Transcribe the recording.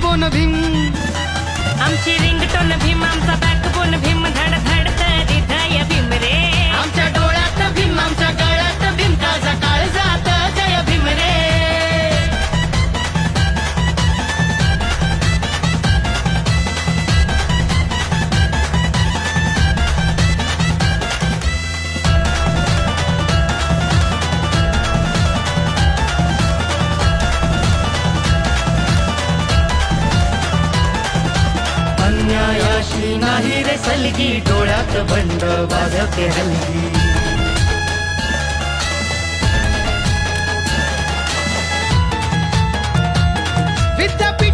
Backbone Bhim, आमची ringtone Bhim, आमचा backbone Bhim, धड धडत हृदय भीम रे. आमच्या डोळ्यात भीम, आमच्या गळ्यात भीम, काळजा काळजात जय भीम रे. अन्यायाशी नाही रे सलगी, डोळ्यात बंड वाजवते हलगी. विद्यापीठ